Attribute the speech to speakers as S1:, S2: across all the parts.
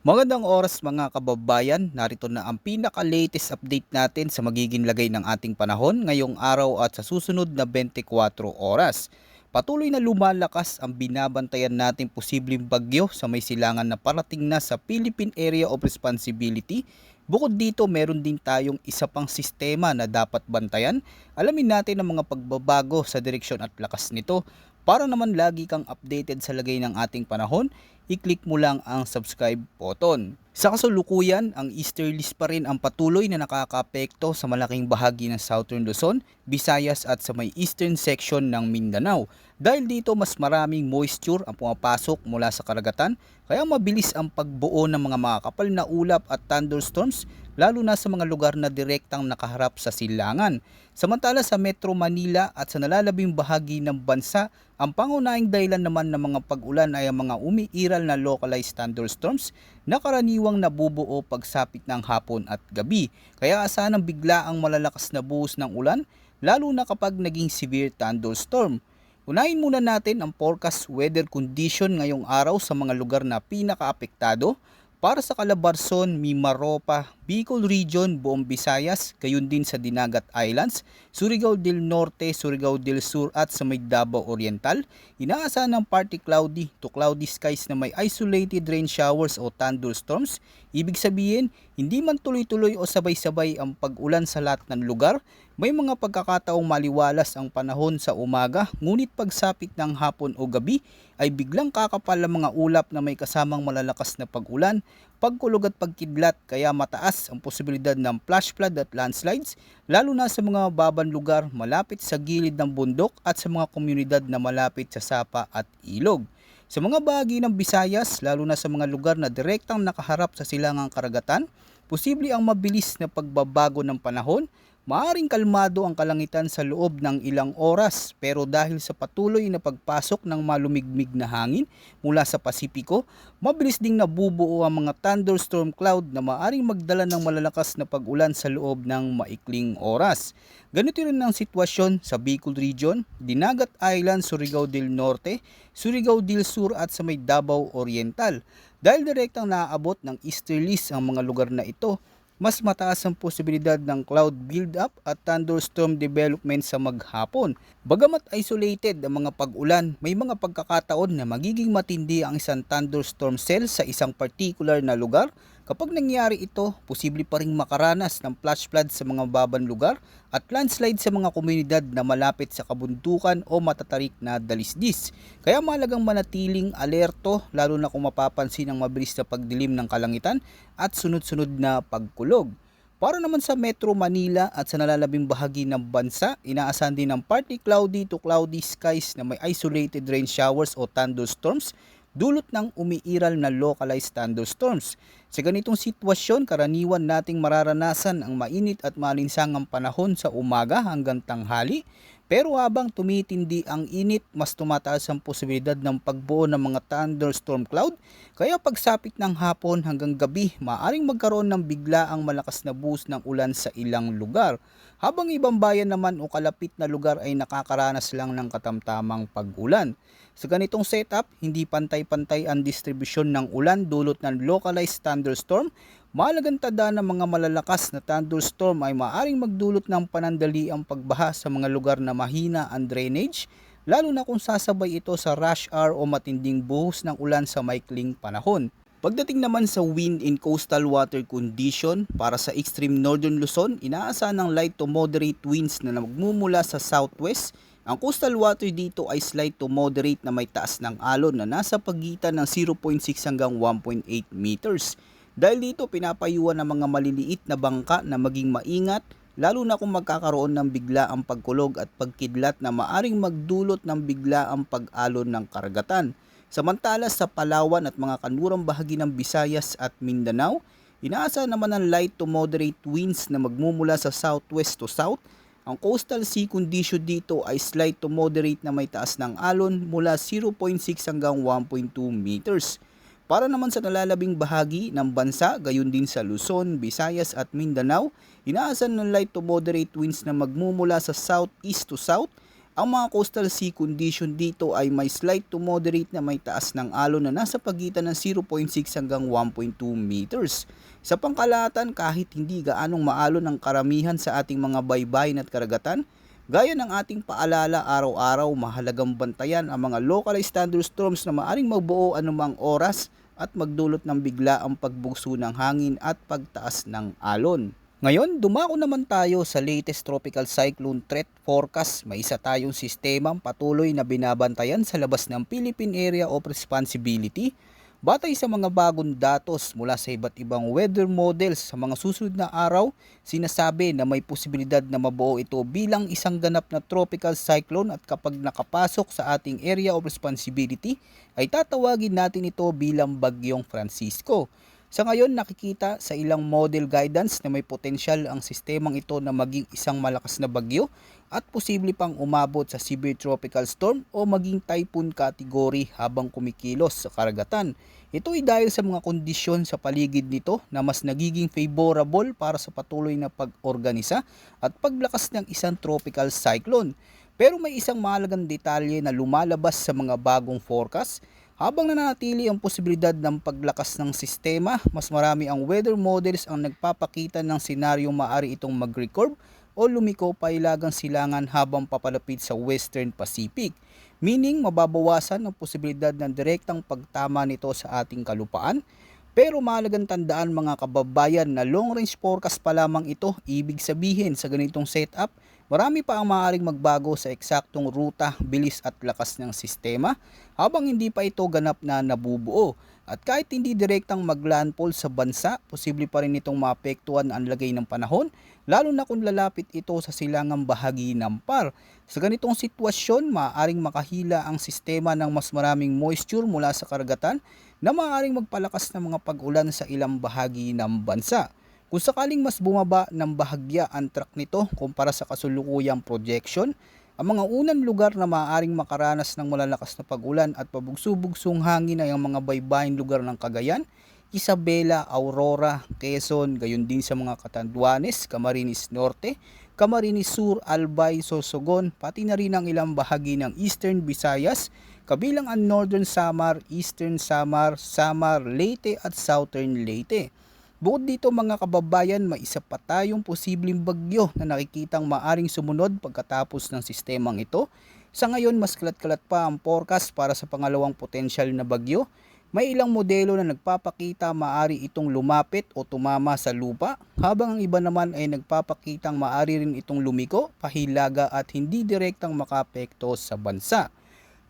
S1: Magandang oras mga kababayan, narito na ang pinaka-latest update natin sa magiging lagay ng ating panahon ngayong araw at sa susunod na 24 oras. Patuloy na lumalakas ang binabantayan nating posibleng bagyo sa may silangan na parating na sa Philippine Area of Responsibility. Bukod dito, meron din tayong isa pang sistema na dapat bantayan. Alamin natin ang mga pagbabago sa direksyon at lakas nito. Para naman lagi kang updated sa lagay ng ating panahon, i-click mo lang ang subscribe button. Sa kasalukuyan, ang easterlies pa rin ang patuloy na nakakaapekto sa malaking bahagi ng Southern Luzon, Visayas at sa may eastern section ng Mindanao. Dahil dito mas maraming moisture ang pumapasok mula sa karagatan, kaya mabilis ang pagbuo ng mga makakapal na ulap at thunderstorms lalo na sa mga lugar na direktang nakaharap sa silangan. Samantala sa Metro Manila at sa nalalabing bahagi ng bansa, ang pangunahing dahilan naman ng mga pag-ulan ay ang mga umiiral na localized thunderstorms na karaniwang nabubuo pagsapit ng hapon at gabi. Kaya asahan ng bigla ang malalakas na buhos ng ulan, lalo na kapag naging severe thunderstorm. Unahin muna natin ang forecast weather condition ngayong araw sa mga lugar na pinakaapektado. Para sa Calabarzon, Mimaropa, Bicol Region, buong Visayas, gayon din sa Dinagat Islands, Surigao del Norte, Surigao del Sur at sa may Davao Oriental, inaasahan ng partly cloudy to cloudy skies na may isolated rain showers o thunderstorms. Ibig sabihin, hindi man tuloy-tuloy o sabay-sabay ang pag-ulan sa lahat ng lugar, may mga pagkakataong maliwalas ang panahon sa umaga, ngunit pagsapit ng hapon o gabi ay biglang kakapal ang mga ulap na may kasamang malalakas na pag-ulan, pagkulog at pagkidlat, kaya mataas ang posibilidad ng flash flood at landslides lalo na sa mga mababang lugar malapit sa gilid ng bundok at sa mga komunidad na malapit sa sapa at ilog. Sa mga bahagi ng Visayas, lalo na sa mga lugar na direktang nakaharap sa silangang karagatan, posible ang mabilis na pagbabago ng panahon. Maaring kalmado ang kalangitan sa loob ng ilang oras, pero dahil sa patuloy na pagpasok ng malumigmig na hangin mula sa Pasipiko, mabilis ding nabubuo ang mga thunderstorm cloud na maaring magdala ng malalakas na pag-ulan sa loob ng maikling oras. Ganito rin ang sitwasyon sa Bicol Region, Dinagat Island, Surigao del Norte, Surigao del Sur at sa may Davao Oriental. Dahil direktang naaabot ng easterlies ang mga lugar na ito, mas mataas ang posibilidad ng cloud build-up at thunderstorm development sa maghapon. Bagamat isolated ang mga pag-ulan, may mga pagkakataon na magiging matindi ang isang thunderstorm cell sa isang particular na lugar. Kapag nangyari ito, posible pa ring makaranas ng flash flood sa mga babang lugar at landslide sa mga komunidad na malapit sa kabundukan o matatarik na dalisdis. Kaya mahalagang manatiling alerto lalo na kung mapapansin ang mabilis na pagdilim ng kalangitan at sunod-sunod na pagkulog. Para naman sa Metro Manila at sa nalalabing bahagi ng bansa, inaasahan din ng partly cloudy to cloudy skies na may isolated rain showers o thunderstorms dulot ng umiiral na localized thunderstorms. Sa ganitong sitwasyon, karaniwan nating mararanasan ang mainit at malinsangang panahon sa umaga hanggang tanghali. Pero habang tumitindi ang init, mas tumataas ang posibilidad ng pagbuo ng mga thunderstorm cloud. Kaya pagsapit ng hapon hanggang gabi, maaring magkaroon ng biglaang malakas na buhos ng ulan sa ilang lugar. Habang ibang bayan naman o kalapit na lugar ay nakakaranas lang ng katamtamang pag-ulan. Sa ganitong setup, hindi pantay-pantay ang distribusyon ng ulan dulot ng localized thunderstorm. Mahalagang tandaan ng mga malalakas na thunderstorm ay maaring magdulot ng panandali ang pagbaha sa mga lugar na mahina ang drainage, lalo na kung sasabay ito sa rush hour o matinding buhos ng ulan sa maikling panahon. Pagdating naman sa wind and coastal water condition, para sa extreme northern Luzon, inaasahan ng light to moderate winds na magmumula sa southwest. Ang coastal water dito ay slight to moderate na may taas ng alon na nasa pagitan ng 0.6 hanggang 1.8 meters. Dahil dito pinapayuhan ng mga maliliit na bangka na maging maingat, lalo na kung magkakaroon ng biglaang pagkulog at pagkidlat na maaring magdulot ng biglaang pag-alon ng karagatan. Samantala sa Palawan at mga kanlurang bahagi ng Visayas at Mindanao, inaasahan naman ng light to moderate winds na magmumula sa southwest to south. Ang coastal sea condition dito ay slight to moderate na may taas ng alon mula 0.6 hanggang 1.2 meters. Para naman sa nalalabing bahagi ng bansa, gayon din sa Luzon, Visayas at Mindanao, inaasahan ng light to moderate winds na magmumula sa southeast to south. Ang mga coastal sea condition dito ay may slight to moderate na may taas ng alon na nasa pagitan ng 0.6 hanggang 1.2 meters. Sa pangkalahatan, kahit hindi gaanong maalon ang karamihan sa ating mga baybayin at karagatan, gaya ng ating paalala araw-araw, mahalagang bantayan ang mga localized thunderstorms na maaring magbuo anumang oras at magdulot ng bigla ang pagbugso ng hangin at pagtaas ng alon. Ngayon, dumako naman tayo sa latest tropical cyclone threat forecast. May isa tayong sistemang patuloy na binabantayan sa labas ng Philippine Area of Responsibility. Batay sa mga bagong datos mula sa iba't ibang weather models sa mga susunod na araw, sinasabi na may posibilidad na mabuo ito bilang isang ganap na tropical cyclone at kapag nakapasok sa ating area of responsibility, ay tatawagin natin ito bilang Bagyong Francisco. Sa ngayon, nakikita sa ilang model guidance na may potensyal ang sistemang ito na maging isang malakas na bagyo at posible pang umabot sa severe tropical storm o maging typhoon category habang kumikilos sa karagatan. Ito ay dahil sa mga kondisyon sa paligid nito na mas nagiging favorable para sa patuloy na pag-organisa at paglakas ng isang tropical cyclone. Pero may isang mahalagang detalye na lumalabas sa mga bagong forecast. Habang nananatili ang posibilidad ng paglakas ng sistema, mas marami ang weather models ang nagpapakita ng senaryong maaari itong mag-recurve o lumiko pa ilagang silangan habang papalapit sa Western Pacific. Meaning, mababawasan ang posibilidad ng direktang pagtama nito sa ating kalupaan. Pero mahalagang tandaan mga kababayan na long range forecast pa lamang ito. Ibig sabihin sa ganitong setup, marami pa ang maaaring magbago sa eksaktong ruta, bilis at lakas ng sistema habang hindi pa ito ganap na nabubuo. At kahit hindi direktang maglandfall sa bansa, posible pa rin itong maapektuhan ang lagay ng panahon, lalo na kung lalapit ito sa silangang bahagi ng PAR. Sa ganitong sitwasyon, maaaring makahila ang sistema ng mas maraming moisture mula sa karagatan na maaaring magpalakas ng mga pag-ulan sa ilang bahagi ng bansa. Kung sakaling mas bumaba ng bahagya ang track nito kumpara sa kasulukuyang projection, ang mga unang lugar na maaaring makaranas ng malalakas na pag-ulan at pabugso-bugsong hangin ay ang mga baybaying lugar ng Cagayan, Isabela, Aurora, Quezon, gayon din sa mga Catanduanes, Camarines Norte, Camarines Sur, Albay, Sorsogon, pati na rin ang ilang bahagi ng Eastern Visayas, kabilang ang Northern Samar, Eastern Samar, Samar, Leyte at Southern Leyte. Bukod dito mga kababayan, may isa pa tayong posibleng bagyo na nakikitang maaring sumunod pagkatapos ng sistemang ito. Sa ngayon, mas kalat-kalat pa ang forecast para sa pangalawang potensyal na bagyo. May ilang modelo na nagpapakita maaari itong lumapit o tumama sa lupa, habang ang iba naman ay nagpapakitang maaari rin itong lumiko, pahilaga at hindi direktang makaapekto sa bansa.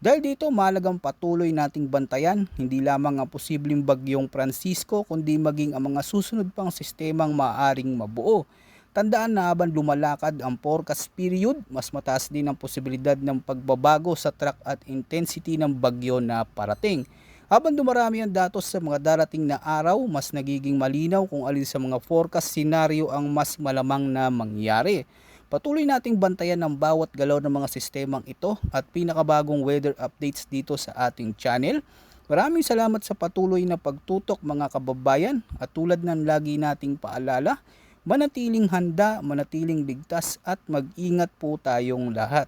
S1: Dahil dito, mahalagang patuloy nating bantayan hindi lamang ang posibleng bagyong Francisco kundi maging ang mga susunod pang sistemang maaaring mabuo. Tandaan na habang lumalakad ang forecast period, mas mataas din ang posibilidad ng pagbabago sa track at intensity ng bagyo na parating. Habang dumarami ang datos sa mga darating na araw, mas nagiging malinaw kung alin sa mga forecast scenario ang mas malamang na mangyari. Patuloy nating bantayan ang bawat galaw ng mga sistemang ito at pinakabagong weather updates dito sa ating channel. Maraming salamat sa patuloy na pagtutok mga kababayan at tulad ng lagi nating paalala, manatiling handa, manatiling ligtas at mag-ingat po tayong lahat.